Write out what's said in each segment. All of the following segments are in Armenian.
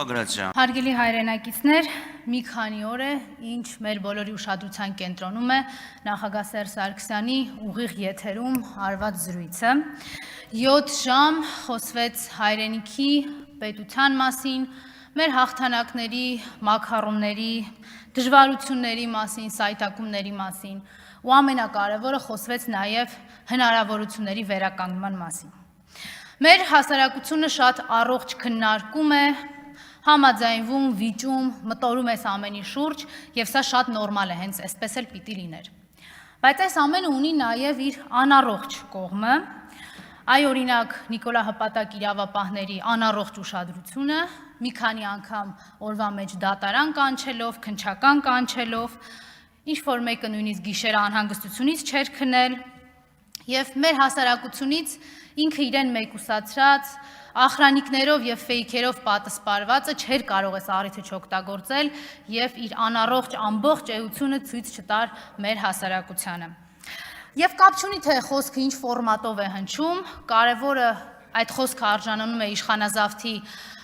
Բագրատյան։ Հարգելի հայրենակիցներ, մի քանի օր է, ինչ մեր բոլորի ուշադրության կենտրոնում է նախագահ Սերժ Սարգսյանի ուղիղ եթերում արված զրույցը։ 7 ժամ խոսվեց հայրենիքի, պետության մասին, մեր հաղթանակների, մաքարումների, դժվարությունների մասին, սայթակումների մասին, ու ամենակարևորը խոսվեց նաև հնարավորությունների վերականգնման մասին։ Մեր հասարակությունը շատ առողջ քննարկում է, համաձայնվում, վիճում, մտորում է ամենի շուրջ, եւ սա շատ նորմալ է, հենց այսպես էլ պիտի լիներ։ Բայց այս ամենը ունի նաև իր անառողջ կողմը, այ օրինակ Նիկոլա Հպատակ իրավապահների անառողջ ուշադրությունը, մի քանի անգամ օրվա մեջ դատարան կանչելով, քննչական կանչելով, ինչ որ մեկը նույնիսկ գիշերը անհանգստությունից չէր քնել, եւ մեր հասարակությունից ինքը իրեն մեկուսացրած, ախրանիկներով եւ ֆեյքերով պատասպարվածը չէր կարող այս առիթը չօգտագործել եւ իր անառողջ ամբողջ էությունը ցույց չտար մեր հասարակությանը։ Եվ կապ չունի թե խոսքը ինչ ֆորմատով է հնչում, կարևորը այդ խոսքը արժանանում է իշխանազավթի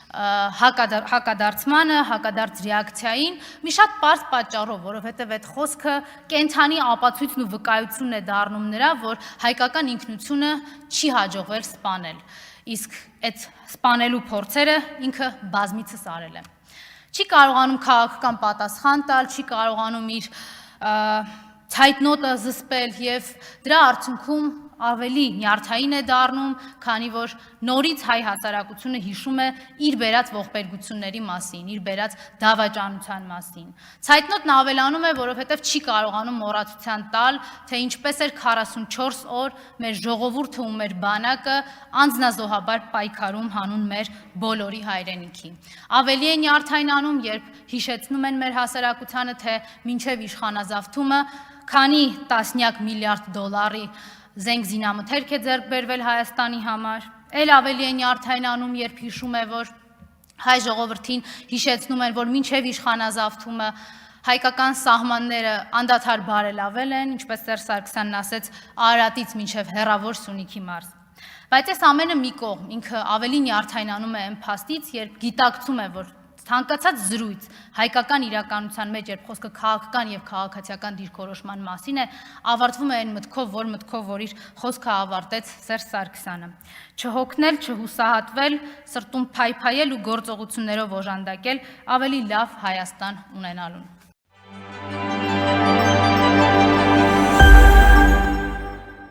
հակադարձմանը, հակադարձ ռեակցիային, մի շատ պարզ պատճառով, որովհետև այդ խոսքը կենթանի ապացույցն ու վկայությունն է դառնում նրա, որ հայկական ինքնությունը չի հաջողվել սպանել, իսկ այդ սպանելու փորձերը ինքը բազմիցս արել է։ Չի կարողանում քաղաքական պատասխան տալ, չի կարողանում իր ցայտնոտը զսպել եւ դրա արդյունքում ավելի նյարդային է դառնում, քանի որ նորից հայ հասարակությունը հիշում է իր բերած ողբերգությունների մասին, իր բերած դավաճանության մասին։ Ցայտնոտն ավելանում է, որովհետև չի կարողանում մոռացության տալ, թե ինչպես էր 44 օր մեր ժողովուրդը ու մեր բանակը անձնազոհաբար պայքարում հանուն մեր բոլորի հայրենիքի։ Ավելի է նյարդայնանում, երբ հիշեցնում են մեր հասարակությանը, թե մինչև իշխանազավթումը քանի տասնյակ միլիարդ դոլարի զենք զինամթերք է ձեռք բերվել Հայաստանի համար, էլ ավելի է նյարդայնանում, երբ հիշում է, որ հայ ժողովրդին հիշեցնում են, որ մինչև իշխանազավթումը հայկական սահմանները անդադար բարելավել են, ինչպես Սերժ Սարգսյանն ասեց, Արարատից մինչև հեռավոր Սյունիքի մարզ։ Բայց այս ամենը մի կողմ, ինքը ավելի նյարդայնանում է այն փաստից, երբ գիտակցում է, որ ցանկացած զրույց հայկական իրականության մեջ, երբ խոսքը քաղաքական եւ քաղաքացիական դիրքորոշման մասին է, ավարտվում է այն մտքով, որ իր խոսքը ավարտեց Սերժ Սարգսյանը։ Չհոգնել, չհուսահատվել, սրտում փայփայել ու գործողություններով օժանդակել ավելի լավ Հայաստան ունենալուն։